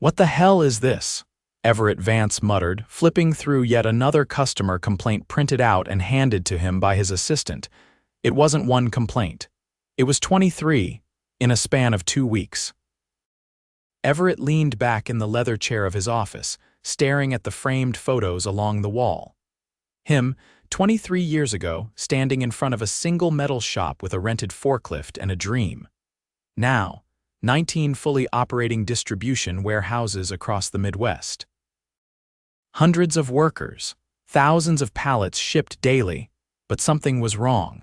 "What the hell is this?" Everett Vance muttered, flipping through yet another customer complaint printed out and handed to him by his assistant. It wasn't one complaint. It was 23, in a span of 2 weeks. Everett leaned back in the leather chair of his office, staring at the framed photos along the wall. Him, 23 years ago, standing in front of a single metal shop with a rented forklift and a dream. Now, 19 fully operating distribution warehouses across the Midwest. Hundreds of workers, thousands of pallets shipped daily, but something was wrong.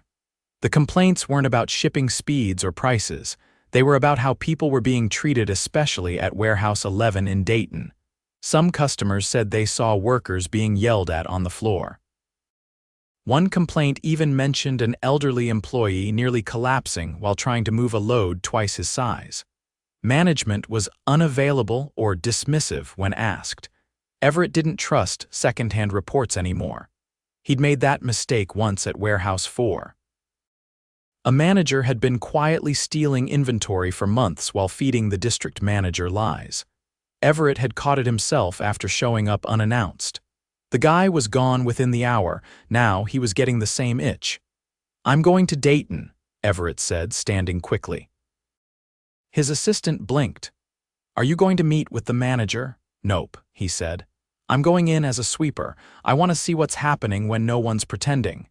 The complaints weren't about shipping speeds or prices. They were about how people were being treated, especially at Warehouse 11 in Dayton. Some customers said they saw workers being yelled at on the floor. One complaint even mentioned an elderly employee nearly collapsing while trying to move a load twice his size. Management was unavailable or dismissive when asked. Everett didn't trust second-hand reports anymore. He'd made that mistake once at Warehouse 4. A manager had been quietly stealing inventory for months while feeding the district manager lies. Everett had caught it himself after showing up unannounced. The guy was gone within the hour. Now he was getting the same itch. "I'm going to Dayton," Everett said, standing quickly. His assistant blinked. "Are you going to meet with the manager?" "Nope," he said. "I'm going in as a sweeper. I want to see what's happening when no one's pretending."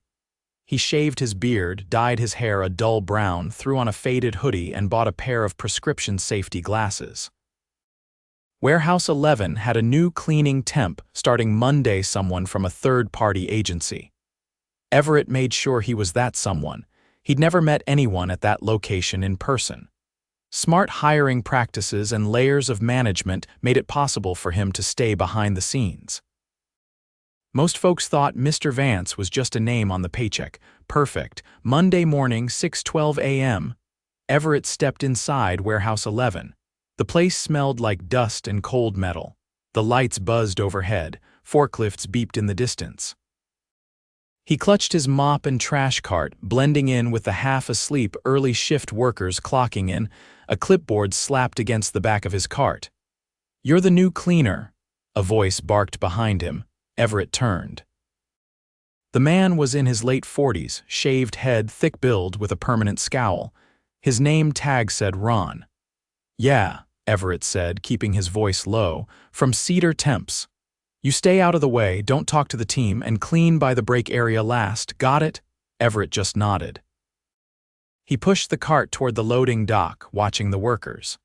He shaved his beard, dyed his hair a dull brown, threw on a faded hoodie, and bought a pair of prescription safety glasses. Warehouse 11 had a new cleaning temp starting Monday, someone from a third-party agency. Everett made sure he was that someone. He'd never met anyone at that location in person. Smart hiring practices and layers of management made it possible for him to stay behind the scenes. Most folks thought Mr. Vance was just a name on the paycheck. Perfect. Monday morning, 6:12 a.m. Everett stepped inside Warehouse 11. The place smelled like dust and cold metal. The lights buzzed overhead. Forklifts beeped in the distance. He clutched his mop and trash cart, blending in with the half-asleep early shift workers clocking in. A clipboard slapped against the back of his cart. "You're the new cleaner," a voice barked behind him. Everett turned. The man was in his late 40s, shaved head, thick build with a permanent scowl. His name tag said Ron. "Yeah," Everett said, keeping his voice low, "from Cedar Temps. You stay out of the way, don't talk to the team, and clean by the break area last. Got it?" Everett just nodded. He pushed the cart toward the loading dock, watching the workers.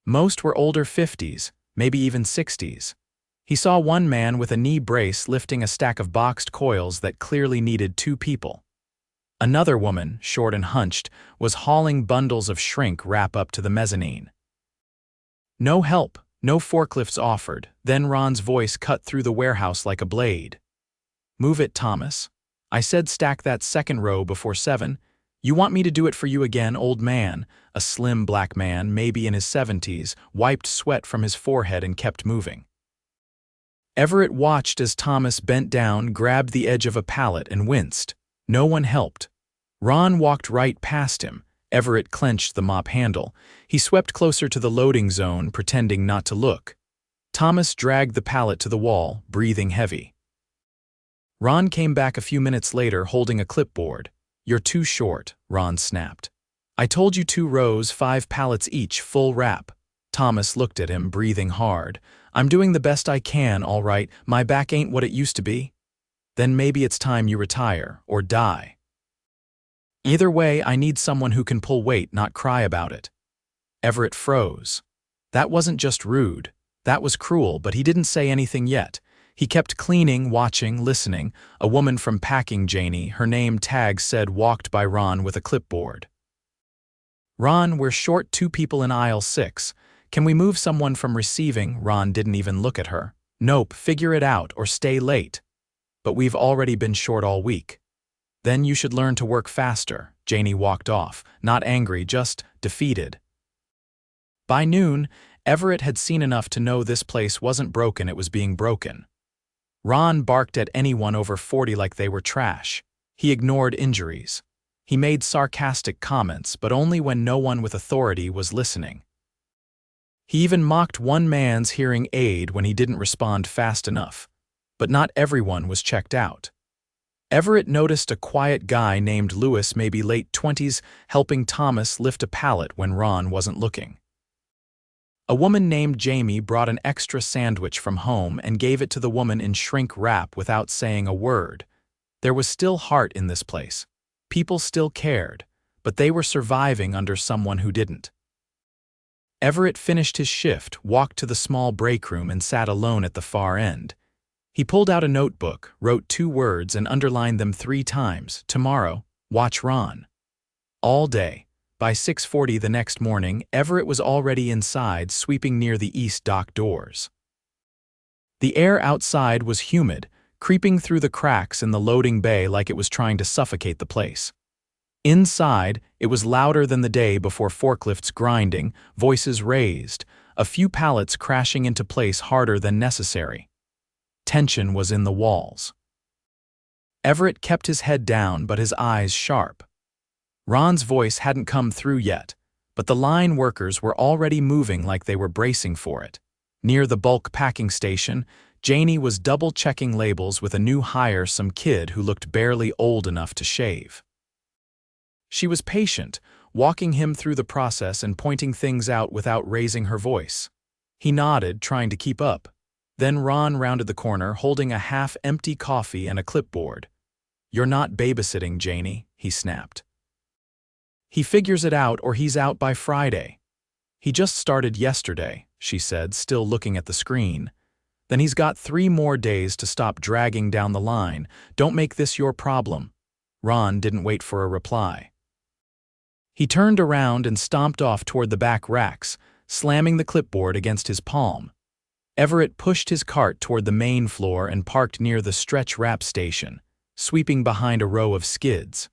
Most were older 50s, maybe even 60s. He saw one man with a knee brace lifting a stack of boxed coils that clearly needed 2 people. Another woman, short and hunched, was hauling bundles of shrink wrap up to the mezzanine. No help, no forklifts offered. Then Ron's voice cut through the warehouse like a blade. "Move it, Thomas. I said stack that second row before 7. You want me to do it for you again, old man?" A slim black man, maybe in his 70s, wiped sweat from his forehead and kept moving. Everett watched as Thomas bent down, grabbed the edge of a pallet, and winced. No one helped. Ron walked right past him. Everett clenched the mop handle. He swept closer to the loading zone, pretending not to look. Thomas dragged the pallet to the wall, breathing heavy. Ron came back a few minutes later holding a clipboard. "You're too short," Ron snapped. "I told you 2 rows, 5 pallets each, full wrap." Thomas looked at him, breathing hard. "I'm doing the best I can, all right. My back ain't what it used to be." "Then maybe it's time you retire, or die. Either way, I need someone who can pull weight, not cry about it." Everett froze. That wasn't just rude. That was cruel, but he didn't say anything yet. He kept cleaning, watching, listening. A woman from packing, Janie, her name tag said, walked by Ron with a clipboard. "Ron, we're short 2 people in aisle 6. Can we move someone from receiving?" Ron didn't even look at her. "Nope, figure it out or stay late." "But we've already been short all week." "Then you should learn to work faster." Janie walked off, not angry, just defeated. By noon, Everett had seen enough to know this place wasn't broken, it was being broken. Ron barked at anyone over 40 like they were trash. He ignored injuries. He made sarcastic comments, but only when no one with authority was listening. He even mocked one man's hearing aid when he didn't respond fast enough. But not everyone was checked out. Everett noticed a quiet guy named Lewis, maybe late 20s, helping Thomas lift a pallet when Ron wasn't looking. A woman named Jamie brought an extra sandwich from home and gave it to the woman in shrink wrap without saying a word. There was still heart in this place. People still cared, but they were surviving under someone who didn't. Everett finished his shift, walked to the small break room, and sat alone at the far end. He pulled out a notebook, wrote 2 words, and underlined them 3 times. Tomorrow, watch Ron. All day. By 6:40 the next morning, Everett was already inside, sweeping near the east dock doors. The air outside was humid, creeping through the cracks in the loading bay like it was trying to suffocate the place. Inside, it was louder than the day before, forklifts grinding, voices raised, a few pallets crashing into place harder than necessary. Tension was in the walls. Everett kept his head down but his eyes sharp. Ron's voice hadn't come through yet, but the line workers were already moving like they were bracing for it. Near the bulk packing station, Janie was double-checking labels with a new hire, some kid who looked barely old enough to shave. She was patient, walking him through the process and pointing things out without raising her voice. He nodded, trying to keep up. Then Ron rounded the corner, holding a half-empty coffee and a clipboard. "You're not babysitting, Janie," he snapped. "He figures it out or he's out by Friday." "He just started yesterday," she said, still looking at the screen. "Then he's got 3 more days to stop dragging down the line. Don't make this your problem." Ron didn't wait for a reply. He turned around and stomped off toward the back racks, slamming the clipboard against his palm. Everett pushed his cart toward the main floor and parked near the stretch wrap station, sweeping behind a row of skids.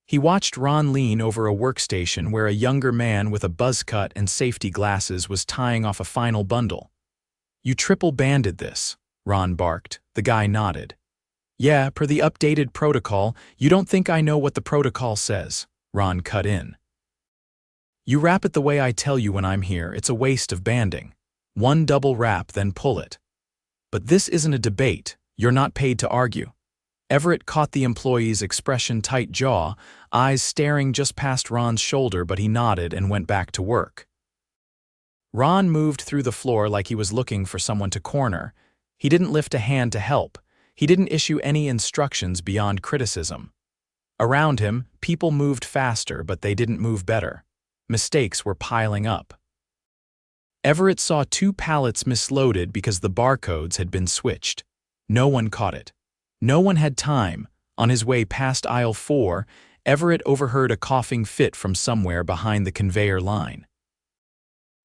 He watched Ron lean over a workstation where a younger man with a buzz cut and safety glasses was tying off a final bundle. "You triple-banded this," Ron barked. The guy nodded. "Yeah, per the updated protocol. You don't think I know what the protocol says," Ron cut in. "You wrap it the way I tell you when I'm here. It's a waste of banding. 1 double wrap, then pull it." "But this isn't a debate. You're not paid to argue." Everett caught the employee's expression, tight jaw, eyes staring just past Ron's shoulder, but he nodded and went back to work. Ron moved through the floor like he was looking for someone to corner. He didn't lift a hand to help. He didn't issue any instructions beyond criticism. Around him, people moved faster, but they didn't move better. Mistakes were piling up. Everett saw 2 pallets misloaded because the barcodes had been switched. No one caught it. No one had time. On his way past aisle 4, Everett overheard a coughing fit from somewhere behind the conveyor line.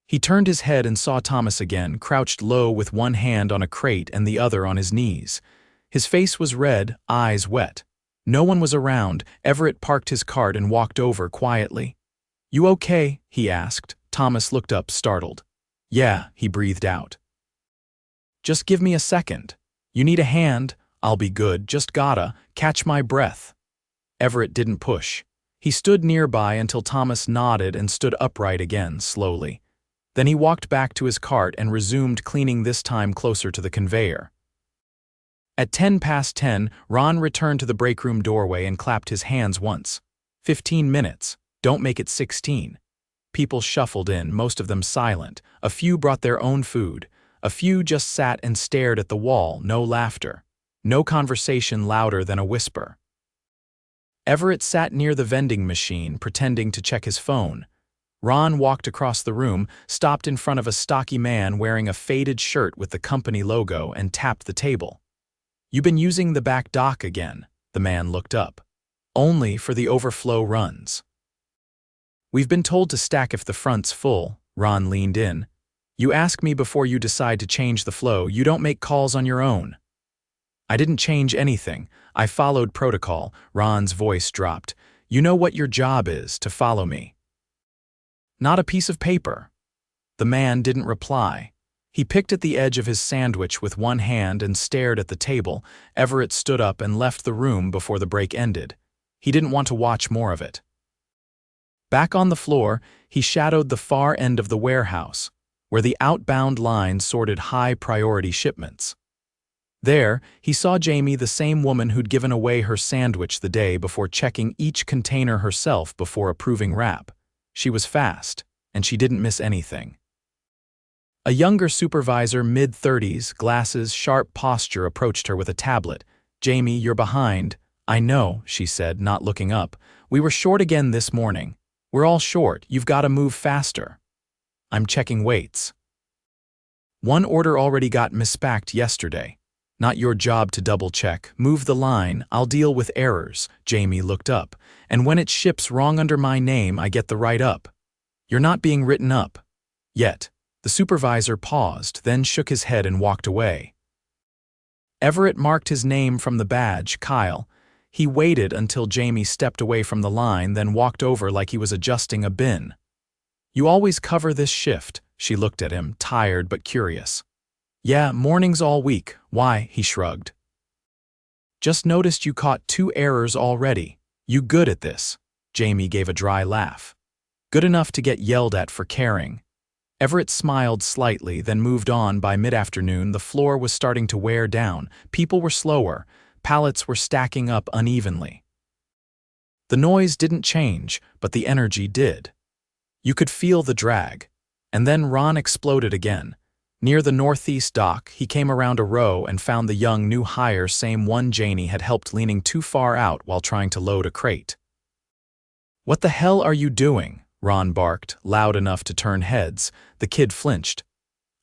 He turned his head and saw Thomas again, crouched low with one hand on a crate and the other on his knees. His face was red, eyes wet. No one was around. Everett parked his cart and walked over quietly. "You okay?" he asked. Thomas looked up, startled. "Yeah," he breathed out. "Just give me a second. You need a hand? I'll be good, just gotta catch my breath." Everett didn't push. He stood nearby until Thomas nodded and stood upright again, slowly. Then he walked back to his cart and resumed cleaning, this time closer to the conveyor. At 10 past 10, Ron returned to the break room doorway and clapped his hands once. 15 minutes. Don't make it 16. People shuffled in, most of them silent. A few brought their own food. A few just sat and stared at the wall, no laughter. No conversation louder than a whisper. Everett sat near the vending machine, pretending to check his phone. Ron walked across the room, stopped in front of a stocky man wearing a faded shirt with the company logo, and tapped the table. "You been using the back dock again?" The man looked up. "Only for the overflow runs." "We've been told to stack if the front's full." Ron leaned in. "You ask me before you decide to change the flow. You don't make calls on your own." "I didn't change anything. I followed protocol." Ron's voice dropped. "You know what your job is, to follow me." "Not a piece of paper." The man didn't reply. He picked at the edge of his sandwich with one hand and stared at the table. Everett stood up and left the room before the break ended. He didn't want to watch more of it. Back on the floor, he shadowed the far end of the warehouse, where the outbound line sorted high-priority shipments. There, he saw Jamie, the same woman who'd given away her sandwich the day before, checking each container herself before approving wrap. She was fast, and she didn't miss anything. A younger supervisor, mid-30s, glasses, sharp posture, approached her with a tablet. "Jamie, you're behind." "I know," she said, not looking up. "We were short again this morning." "We're all short. You've got to move faster." "I'm checking weights." "One order already got mispacked yesterday." "Not your job to double-check. Move the line. I'll deal with errors." Jamie looked up. "And when it ships wrong under my name, I get the write-up." "You're not being written up." "Yet." The supervisor paused, then shook his head and walked away. Everett marked his name from the badge, Kyle. He waited until Jamie stepped away from the line, then walked over like he was adjusting a bin. "You always cover this shift?" She looked at him, tired but curious. "Yeah, mornings all week." "Why?" He shrugged. "Just noticed you caught 2 errors already. You good at this?" Jamie gave a dry laugh. "Good enough to get yelled at for caring." Everett smiled slightly, then moved on. By mid-afternoon, the floor was starting to wear down. People were slower. Pallets were stacking up unevenly. The noise didn't change, but the energy did. You could feel the drag. And then Ron exploded again. Near the northeast dock, he came around a row and found the young new hire, same one Janie had helped, leaning too far out while trying to load a crate. "What the hell are you doing?" Ron barked, loud enough to turn heads. The kid flinched.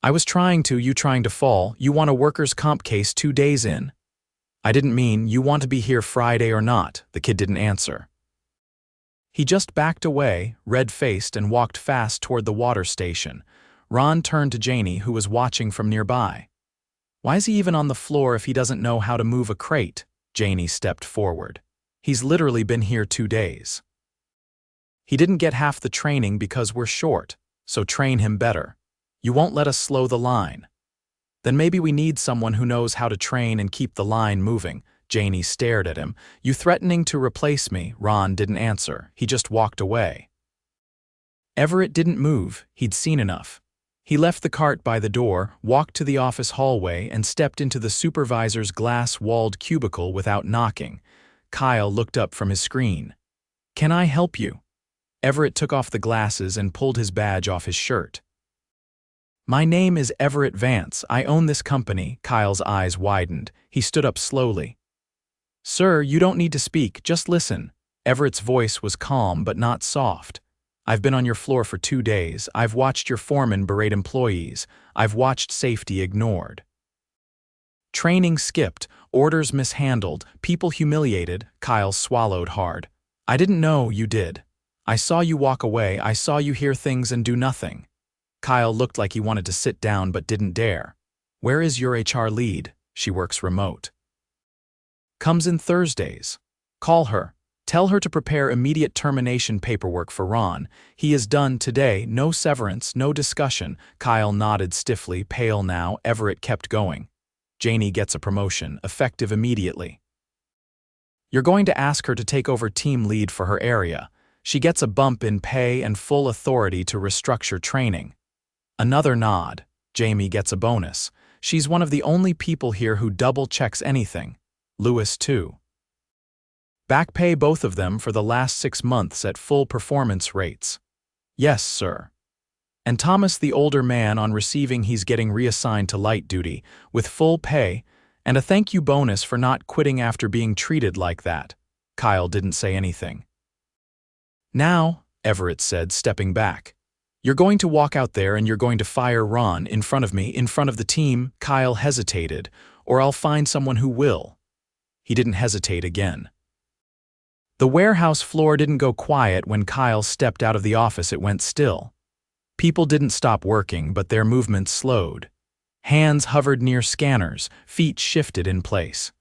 "I was trying to. You trying to fall? You want a workers' comp case 2 days in?" "I didn't mean, you want to be here Friday or not?" The kid didn't answer. He just backed away, red-faced, and walked fast toward the water station. Ron turned to Janie, who was watching from nearby. "Why is he even on the floor if he doesn't know how to move a crate?" Janie stepped forward. "He's literally been here 2 days. He didn't get half the training because we're short, so train him better. You won't let us slow the line." "Then maybe we need someone who knows how to train and keep the line moving." Janie stared at him. "You threatening to replace me?" Ron didn't answer. He just walked away. Everett didn't move. He'd seen enough. He left the cart by the door, walked to the office hallway, and stepped into the supervisor's glass-walled cubicle without knocking. Kyle looked up from his screen. "Can I help you?" Everett took off the glasses and pulled his badge off his shirt. "My name is Everett Vance. I own this company." Kyle's eyes widened. He stood up slowly. "Sir, you don't need to speak, just listen." Everett's voice was calm but not soft. "I've been on your floor for 2 days. I've watched your foreman berate employees. I've watched safety ignored. Training skipped, orders mishandled, people humiliated." Kyle swallowed hard. "I didn't know you did. I saw you walk away. I saw you hear things and do nothing." Kyle looked like he wanted to sit down but didn't dare. "Where is your HR lead?" "She works remote. Comes in Thursdays. Call her. Tell her to prepare immediate termination paperwork for Ron. He is done today. No severance, no discussion." Kyle nodded stiffly, pale now. Everett kept going. "Janie gets a promotion, effective immediately. You're going to ask her to take over team lead for her area. She gets a bump in pay and full authority to restructure training." Another nod. "Jamie gets a bonus. She's one of the only people here who double-checks anything. Lewis, too. Back pay both of them for the last 6 months at full performance rates." "Yes, sir." "And Thomas, the older man, on receiving, he's getting reassigned to light duty, with full pay, and a thank you bonus for not quitting after being treated like that." Kyle didn't say anything. "Now," Everett said, stepping back, "you're going to walk out there and you're going to fire Ron in front of me, in front of the team." Kyle hesitated. "Or I'll find someone who will." He didn't hesitate again. The warehouse floor didn't go quiet when Kyle stepped out of the office. It went still. People didn't stop working, but their movements slowed. Hands hovered near scanners, feet shifted in place.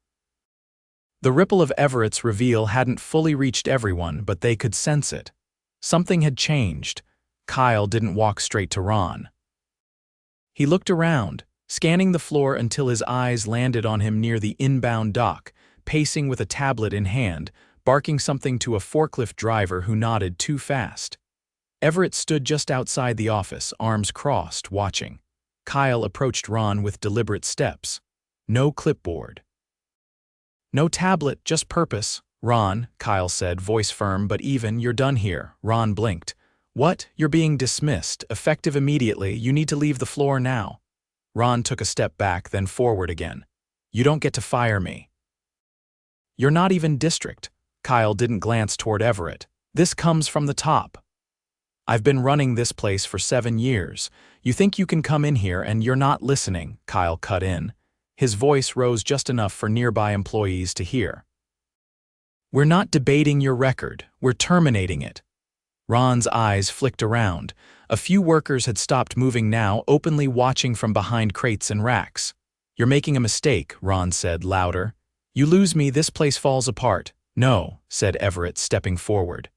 The ripple of Everett's reveal hadn't fully reached everyone, but they could sense it. Something had changed. Kyle didn't walk straight to Ron. He looked around, scanning the floor until his eyes landed on him near the inbound dock, pacing with a tablet in hand, barking something to a forklift driver who nodded too fast. Everett stood just outside the office, arms crossed, watching. Kyle approached Ron with deliberate steps. No clipboard. No tablet, just purpose. Ron, Kyle said, voice firm but even, you're done here. Ron blinked. What? You're being dismissed. Effective immediately. You need to leave the floor now. Ron took a step back, then forward again. You don't get to fire me. You're not even district. Kyle didn't glance toward Everett. This comes from the top. I've been running this place for 7 years. You think you can come in here and you're not listening, Kyle cut in. His voice rose just enough for nearby employees to hear. We're not debating your record. We're terminating it. Ron's eyes flicked around. A few workers had stopped moving now, openly watching from behind crates and racks. You're making a mistake, Ron said, louder. You lose me, this place falls apart. No, said Everett, stepping forward.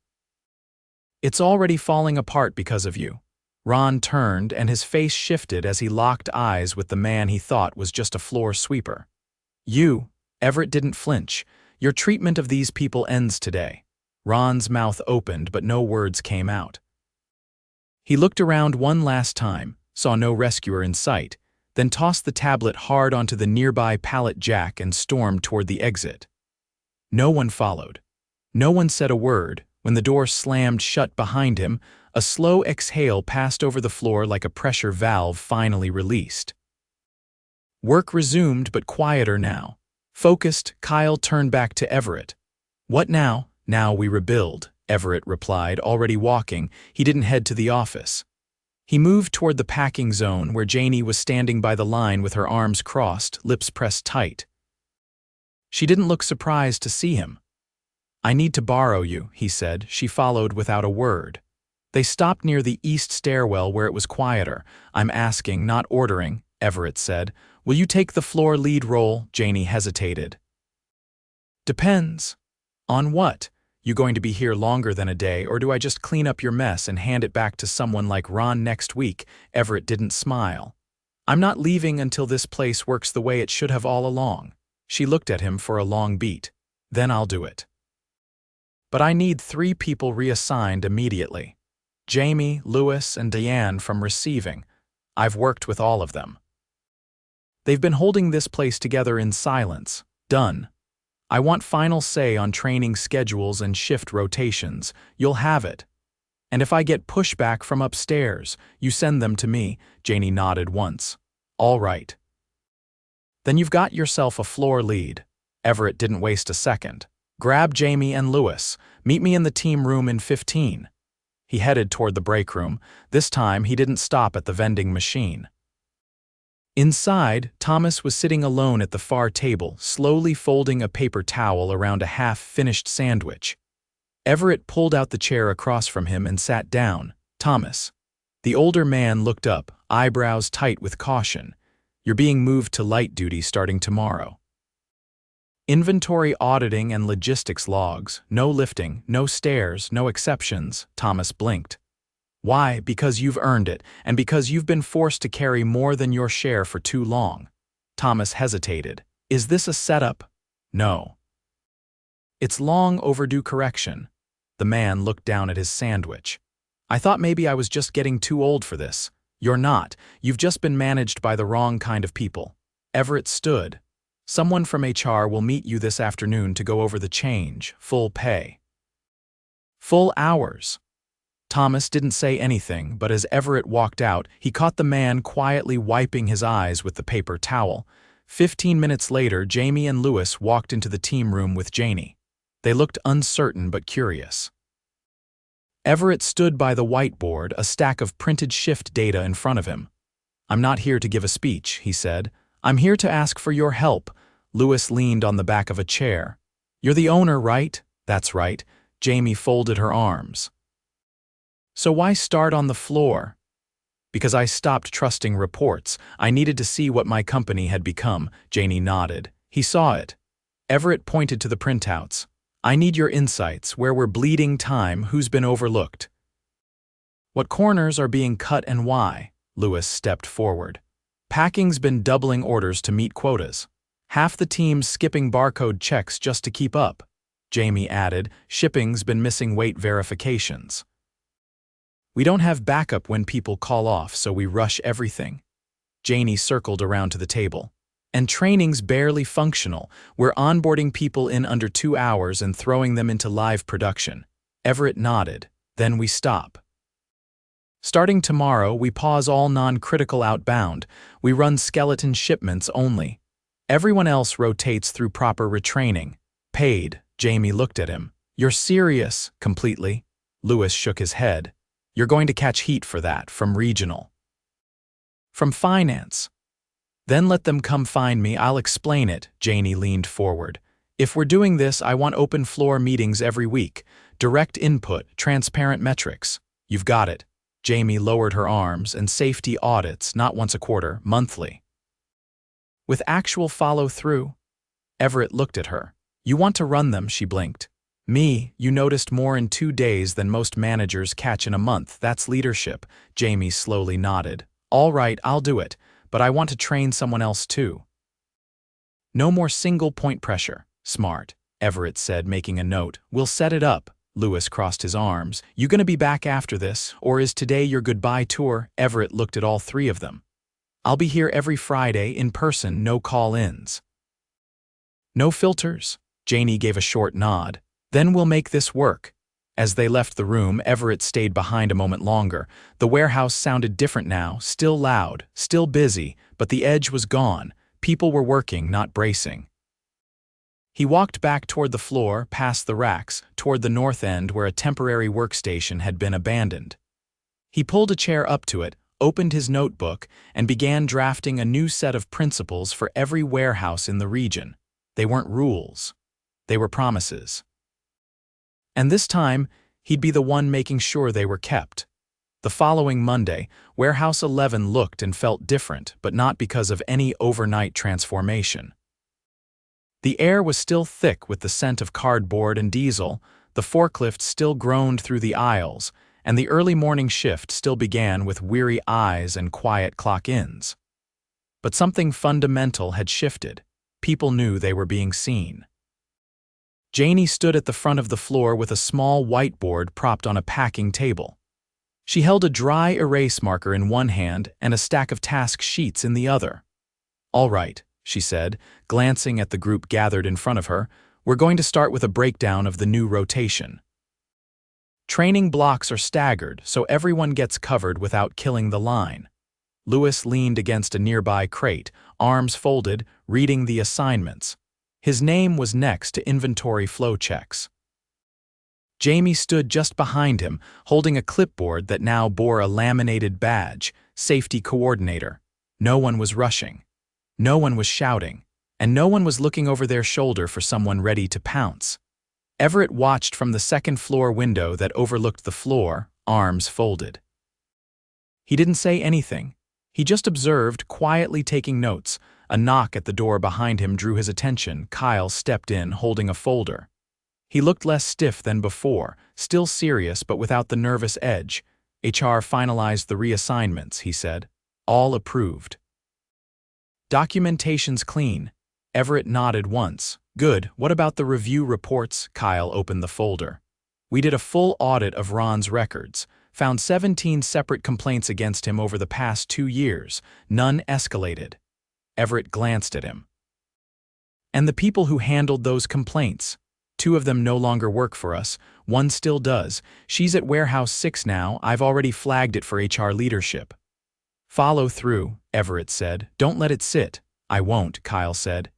It's already falling apart because of you. Ron turned, and his face shifted as he locked eyes with the man he thought was just a floor sweeper. You, Everett didn't flinch. Your treatment of these people ends today. Ron's mouth opened, but no words came out. He looked around one last time, saw no rescuer in sight, then tossed the tablet hard onto the nearby pallet jack and stormed toward the exit. No one followed. No one said a word. When the door slammed shut behind him, a slow exhale passed over the floor like a pressure valve finally released. Work resumed, but quieter now. Focused, Kyle turned back to Everett. What now? Now we rebuild, Everett replied, already walking. He didn't head to the office. He moved toward the packing zone where Janie was standing by the line with her arms crossed, lips pressed tight. She didn't look surprised to see him. I need to borrow you, he said. She followed without a word. They stopped near the east stairwell where it was quieter. I'm asking, not ordering, Everett said. Will you take the floor lead role? Janie hesitated. Depends. On what? You going to be here longer than a day, or do I just clean up your mess and hand it back to someone like Ron next week? Everett didn't smile. I'm not leaving until this place works the way it should have all along. She looked at him for a long beat. Then I'll do it. But I need 3 people reassigned immediately. Jamie, Lewis, and Diane from receiving. I've worked with all of them. They've been holding this place together in silence. Done. I want final say on training schedules and shift rotations. You'll have it. And if I get pushback from upstairs, you send them to me. Janie nodded once. All right. Then you've got yourself a floor lead. Everett didn't waste a second. Grab Jamie and Lewis. Meet me in the team room in 15. He headed toward the break room. This time, he didn't stop at the vending machine. Inside, Thomas was sitting alone at the far table, slowly folding a paper towel around a half-finished sandwich. Everett pulled out the chair across from him and sat down. Thomas. The older man looked up, eyebrows tight with caution. You're being moved to light duty starting tomorrow. Inventory auditing and logistics logs, no lifting, no stairs, no exceptions, Thomas blinked. Why? Because you've earned it, and because you've been forced to carry more than your share for too long. Thomas hesitated. Is this a setup? No. It's long overdue correction. The man looked down at his sandwich. I thought maybe I was just getting too old for this. You're not. You've just been managed by the wrong kind of people. Everett stood. Someone from HR will meet you this afternoon to go over the change, full pay. Full hours. Thomas didn't say anything, but as Everett walked out, he caught the man quietly wiping his eyes with the paper towel. 15 minutes later, Jamie and Lewis walked into the team room with Janie. They looked uncertain but curious. Everett stood by the whiteboard, a stack of printed shift data in front of him. I'm not here to give a speech, he said. I'm here to ask for your help. Lewis leaned on the back of a chair. You're the owner, right? That's right. Jamie folded her arms. So why start on the floor? Because I stopped trusting reports. I needed to see what my company had become. Janie nodded. He saw it. Everett pointed to the printouts. I need your insights. Where we're bleeding time, who's been overlooked? What corners are being cut and why? Lewis stepped forward. Packing's been doubling orders to meet quotas. Half the team's skipping barcode checks just to keep up. Jamie added. Shipping's been missing weight verifications. We don't have backup when people call off, so we rush everything. Janie circled around to the table. And training's barely functional. We're onboarding people in under 2 hours and throwing them into live production. Everett nodded. Then we stop. Starting tomorrow, we pause all non-critical outbound. We run skeleton shipments only. Everyone else rotates through proper retraining. Paid. Jamie looked at him. You're serious? Completely. Lewis shook his head. You're going to catch heat for that, from regional. From finance. Then let them come find me, I'll explain it. Janie leaned forward. If we're doing this, I want open floor meetings every week. Direct input, transparent metrics. You've got it. Jamie lowered her arms. And safety audits, not once a quarter, monthly. With actual follow-through. Everett looked at her. You want to run them, she blinked. Me, you noticed more in 2 days than most managers catch in a month. That's leadership. Jamie slowly nodded. All right, I'll do it, but I want to train someone else too. No more single-point pressure. Smart, Everett said, making a note. We'll set it up. Lewis crossed his arms. You gonna be back after this, or is today your goodbye tour? Everett looked at all three of them. I'll be here every Friday, in person, no call-ins. No filters? Janie gave a short nod. Then we'll make this work. As they left the room, Everett stayed behind a moment longer. The warehouse sounded different now, still loud, still busy, but the edge was gone. People were working, not bracing. He walked back toward the floor, past the racks, toward the north end where a temporary workstation had been abandoned. He pulled a chair up to it, opened his notebook, and began drafting a new set of principles for every warehouse in the region. They weren't rules. They were promises. And this time, he'd be the one making sure they were kept. The following Monday, Warehouse 11 looked and felt different, but not because of any overnight transformation. The air was still thick with the scent of cardboard and diesel, the forklift still groaned through the aisles, and the early morning shift still began with weary eyes and quiet clock-ins. But something fundamental had shifted. People knew they were being seen. Janie stood at the front of the floor with a small whiteboard propped on a packing table. She held a dry erase marker in one hand and a stack of task sheets in the other. All right, she said, glancing at the group gathered in front of her, we're going to start with a breakdown of the new rotation. Training blocks are staggered, so everyone gets covered without killing the line. Lewis leaned against a nearby crate, arms folded, reading the assignments. His name was next to inventory flow checks. Jamie stood just behind him, holding a clipboard that now bore a laminated badge, Safety Coordinator. No one was rushing. No one was shouting. And no one was looking over their shoulder for someone ready to pounce. Everett watched from the second-floor window that overlooked the floor, arms folded. He didn't say anything. He just observed, quietly taking notes. A knock at the door behind him drew his attention. Kyle stepped in, holding a folder. He looked less stiff than before, still serious but without the nervous edge. HR finalized the reassignments, he said. All approved. Documentation's clean. Everett nodded once. Good, what about the review reports? Kyle opened the folder. We did a full audit of Ron's records. Found 17 separate complaints against him over the past 2 years. None escalated. Everett glanced at him. And the people who handled those complaints? 2 of them no longer work for us. 1 still does. She's at Warehouse 6 now. I've already flagged it for HR leadership. Follow through, Everett said. Don't let it sit. I won't, Kyle said.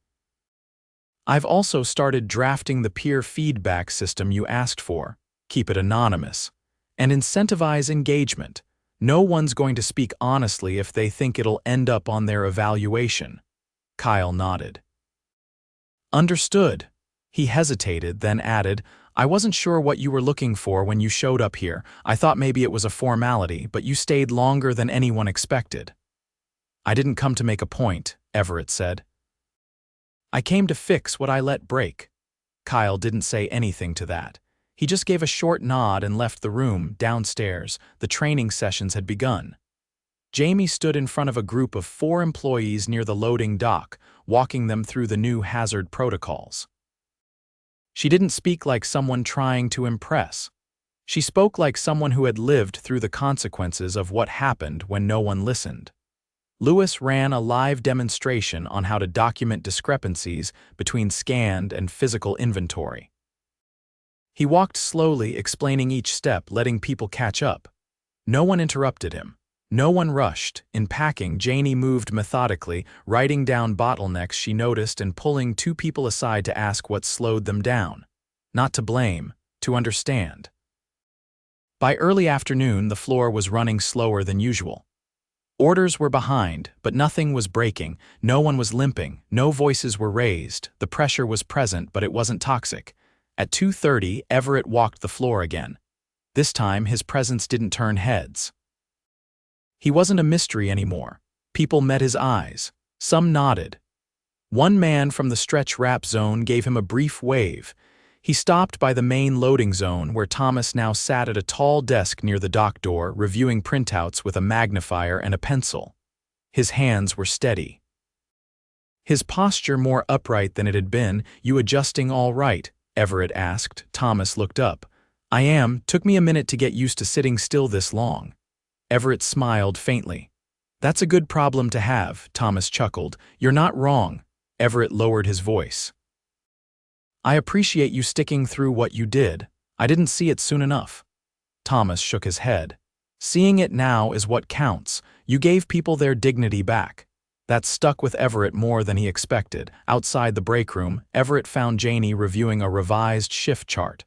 I've also started drafting the peer feedback system you asked for. Keep it anonymous. And incentivize engagement. No one's going to speak honestly if they think it'll end up on their evaluation. Kyle nodded. Understood. He hesitated, then added, I wasn't sure what you were looking for when you showed up here. I thought maybe it was a formality, but you stayed longer than anyone expected. I didn't come to make a point, Everett said. I came to fix what I let break. Kyle didn't say anything to that. He just gave a short nod and left the room. Downstairs, the training sessions had begun. Jamie stood in front of a group of 4 employees near the loading dock, walking them through the new hazard protocols. She didn't speak like someone trying to impress. She spoke like someone who had lived through the consequences of what happened when no one listened. Lewis ran a live demonstration on how to document discrepancies between scanned and physical inventory. He walked slowly, explaining each step, letting people catch up. No one interrupted him. No one rushed. In packing, Janie moved methodically, writing down bottlenecks she noticed and pulling two people aside to ask what slowed them down. Not to blame, to understand. By early afternoon, the floor was running slower than usual. Orders were behind, but nothing was breaking. No one was limping. No voices were raised. The pressure was present, but it wasn't toxic. At 2:30, Everett walked the floor again. This time, his presence didn't turn heads. He wasn't a mystery anymore. People met his eyes. Some nodded. One man from the stretch wrap zone gave him a brief wave. He stopped by the main loading zone, where Thomas now sat at a tall desk near the dock door, reviewing printouts with a magnifier and a pencil. His hands were steady. His posture more upright than it had been. "You adjusting all right?" Everett asked. Thomas looked up. "I am. Took me a minute to get used to sitting still this long." Everett smiled faintly. "That's a good problem to have," Thomas chuckled. "You're not wrong." Everett lowered his voice. "I appreciate you sticking through what you did. I didn't see it soon enough." Thomas shook his head. "Seeing it now is what counts. You gave people their dignity back." That stuck with Everett more than he expected. Outside the break room, Everett found Janie reviewing a revised shift chart.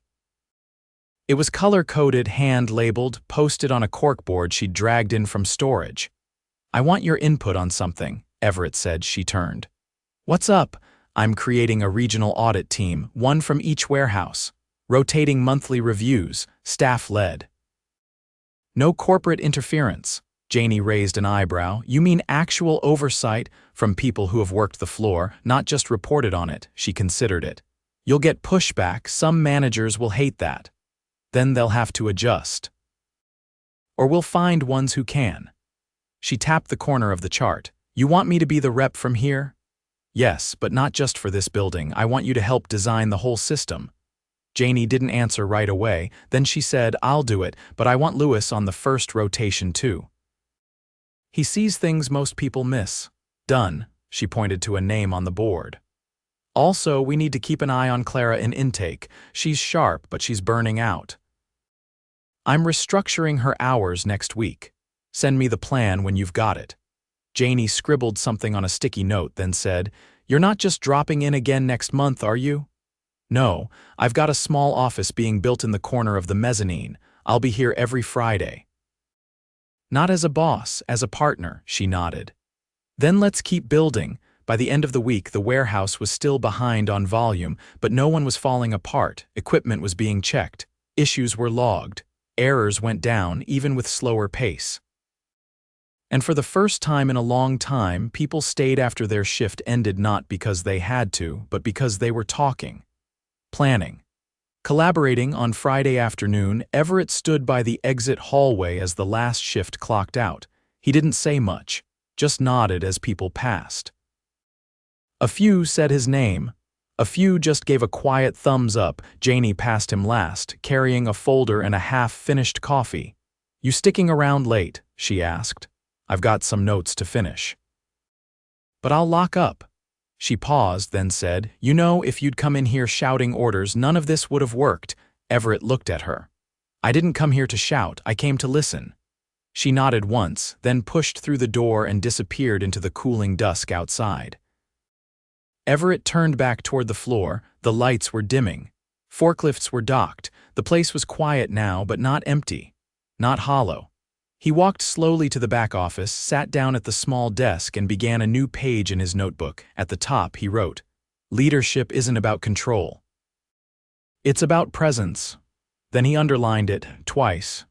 It was color-coded, hand-labeled, posted on a corkboard she'd dragged in from storage. "I want your input on something," Everett said. She turned. "What's up?" "I'm creating a regional audit team, one from each warehouse. Rotating monthly reviews, staff-led." "No corporate interference." Janie raised an eyebrow. "You mean actual oversight from people who have worked the floor, not just reported on it?" She considered it. "You'll get pushback. Some managers will hate that. Then they'll have to adjust. Or we'll find ones who can." She tapped the corner of the chart. "You want me to be the rep from here?" "Yes, but not just for this building. I want you to help design the whole system." Janie didn't answer right away. Then she said, "I'll do it, but I want Lewis on the first rotation too. He sees things most people miss." "Done." She pointed to a name on the board. "Also, we need to keep an eye on Clara in intake. She's sharp, but she's burning out. I'm restructuring her hours next week. Send me the plan when you've got it." Janie scribbled something on a sticky note, then said, "You're not just dropping in again next month, are you?" "No, I've got a small office being built in the corner of the mezzanine. I'll be here every Friday." "Not as a boss, as a partner," she nodded. "Then let's keep building." By the end of the week, the warehouse was still behind on volume, but no one was falling apart. Equipment was being checked. Issues were logged. Errors went down, even with slower pace. And for the first time in a long time, people stayed after their shift ended, not because they had to, but because they were talking. Planning. Collaborating. On Friday afternoon, Everett stood by the exit hallway as the last shift clocked out. He didn't say much, just nodded as people passed. A few said his name. A few just gave a quiet thumbs up. Janie passed him last, carrying a folder and a half-finished coffee. "You sticking around late?" she asked. "I've got some notes to finish." "But I'll lock up." She paused, then said, "You know, if you'd come in here shouting orders, none of this would have worked." Everett looked at her. "I didn't come here to shout, I came to listen." She nodded once, then pushed through the door and disappeared into the cooling dusk outside. Everett turned back toward the floor. The lights were dimming. Forklifts were docked. The place was quiet now, but not empty. Not hollow. He walked slowly to the back office, sat down at the small desk, and began a new page in his notebook. At the top, he wrote, "Leadership isn't about control. It's about presence." Then he underlined it twice.